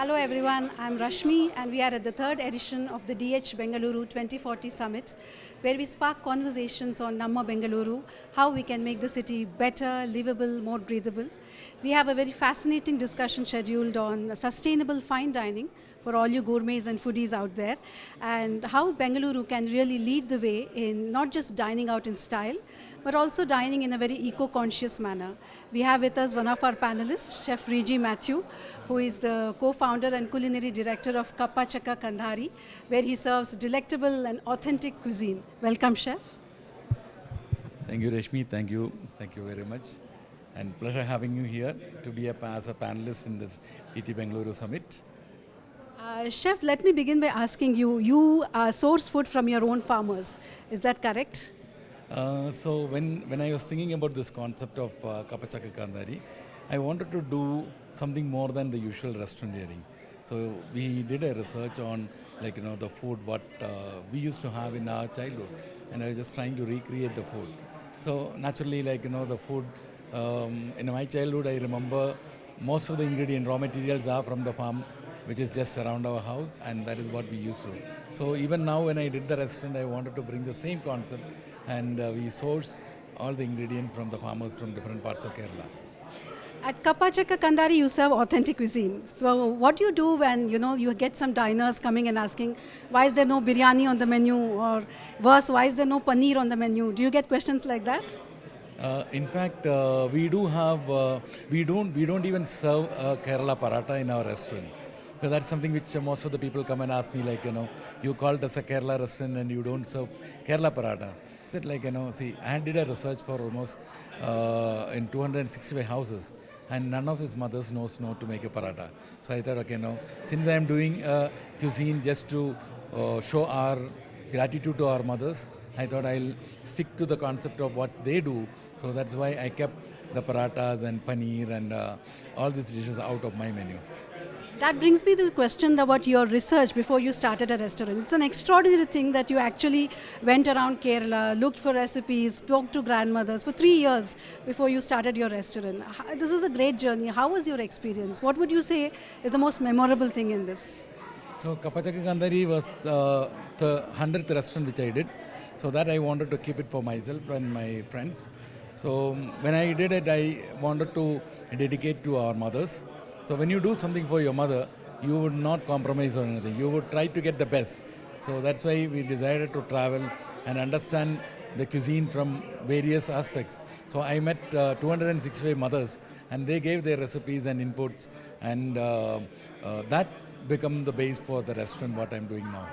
Hello everyone, I'm Rashmi and we are at the third edition of the DH Bengaluru 2040 Summit, where we spark conversations on Namma Bengaluru, how we can make the city better, livable, more breathable. We have a very fascinating discussion scheduled on sustainable fine dining for all you gourmets and foodies out there, and how Bengaluru can really lead the way in not just dining out in style, but also dining in a very eco-conscious manner. We have with us one of our panelists, Chef Regi Mathew, who is the co-founder and culinary director of Kappa Chakka Kandhari, where he serves delectable and authentic cuisine. Welcome, Chef. Thank you, Rashmi. Thank you. Thank you very much. And pleasure having you here to be as a panelist in this DT Bengaluru Summit. Chef, let me begin by asking you, you source food from your own farmers. Is that correct? So when I was thinking about this concept of Kappa Chakka Kandhari, I wanted to do something more than the usual restauranteering. So we did a research on the food what we used to have in our childhood, and I was just trying to recreate the food. So naturally, the food in my childhood, I remember most of the raw materials are from the farm, which is just around our house, and that is what we used to. So even now when I did the restaurant, I wanted to bring the same concept, and we source all the ingredients from the farmers from different parts of Kerala. At Kappa Chakka Kandhari, you serve authentic cuisine. So what do you do when you get some diners coming and asking, why is there no biryani on the menu, or worse, why is there no paneer on the menu? Do you get questions like that? In fact, we do have we don't even serve Kerala paratha in our restaurant. So that's something which most of the people come and ask me, you called us a Kerala restaurant and you don't serve Kerala paratha. I said, see, I did a research for almost in 265 houses, and none of his mothers knows to make a paratha. So I thought, since I am doing cuisine just to show our gratitude to our mothers, I thought I'll stick to the concept of what they do. So that's why I kept the parathas and paneer and all these dishes out of my menu. That brings me to the question about your research before you started a restaurant. It's an extraordinary thing that you actually went around Kerala, looked for recipes, spoke to grandmothers for 3 years before you started your restaurant. This is a great journey. How was your experience? What would you say is the most memorable thing in this? So Kappa Chakka Kandhari was the 100th restaurant which I did. So that I wanted to keep it for myself and my friends. So when I did it, I wanted to dedicate to our mothers. So when you do something for your mother, you would not compromise on anything. You would try to get the best. So that's why we decided to travel and understand the cuisine from various aspects. So I met 265 mothers, and they gave their recipes and inputs, and that became the base for the restaurant, what I'm doing now.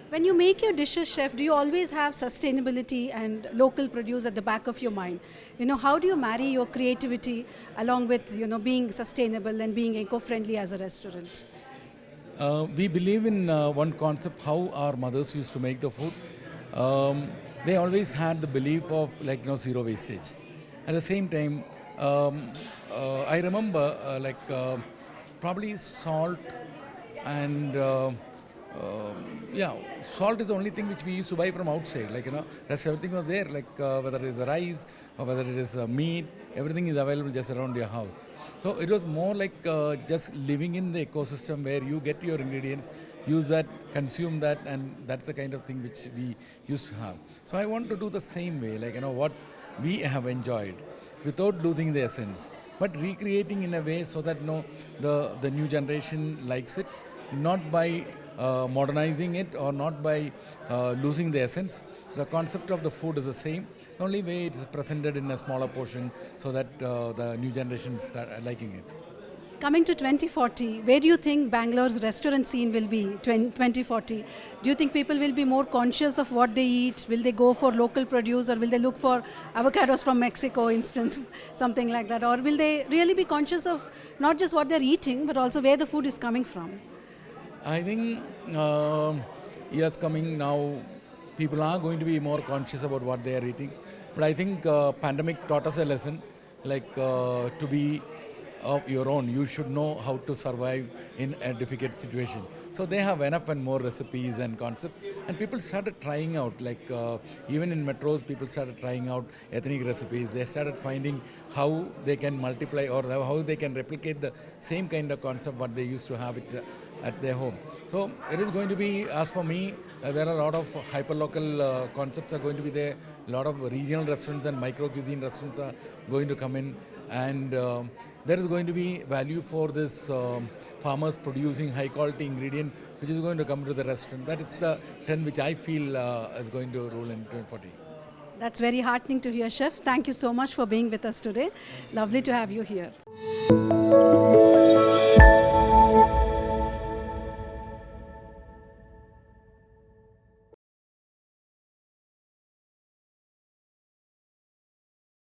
When you make your dishes, chef, do you always have sustainability and local produce at the back of your mind? How do you marry your creativity along with, being sustainable and being eco-friendly as a restaurant? We believe in one concept, how our mothers used to make the food. They always had the belief of zero wastage. At the same time, I remember probably salt and salt is the only thing which we used to buy from outside. Rest everything was there. Whether it is rice or whether it is meat, everything is available just around your house. So it was more like just living in the ecosystem where you get your ingredients, use that, consume that, and that's the kind of thing which we used to have. So I want to do the same way, what we have enjoyed, without losing the essence, but recreating in a way so that the new generation likes it, not by modernizing it or not by losing the essence. The concept of the food is the same. The only way it is presented in a smaller portion so that the new generation start liking it. Coming to 2040, where do you think Bangalore's restaurant scene will be 2040? Do you think people will be more conscious of what they eat? Will they go for local produce, or will they look for avocados from Mexico, instance, something like that? Or will they really be conscious of not just what they're eating, but also where the food is coming from? I think years coming now, people are going to be more conscious about what they are eating. But I think pandemic taught us a lesson, to be of your own, you should know how to survive in a difficult situation. So they have enough and more recipes and concepts, and people started trying out. Like even in metros, people started trying out ethnic recipes. They started finding how they can multiply or how they can replicate the same kind of concept what they used to have it at their home. So it is going to be, as for me, there are a lot of hyperlocal concepts are going to be there. A lot of regional restaurants and micro cuisine restaurants are going to come in, and there is going to be value for this farmers producing high quality ingredient which is going to come to the restaurant. That is the trend which I feel is going to rule in 2040. That's very heartening to hear, Chef. Thank you so much for being with us today. Lovely to have you here.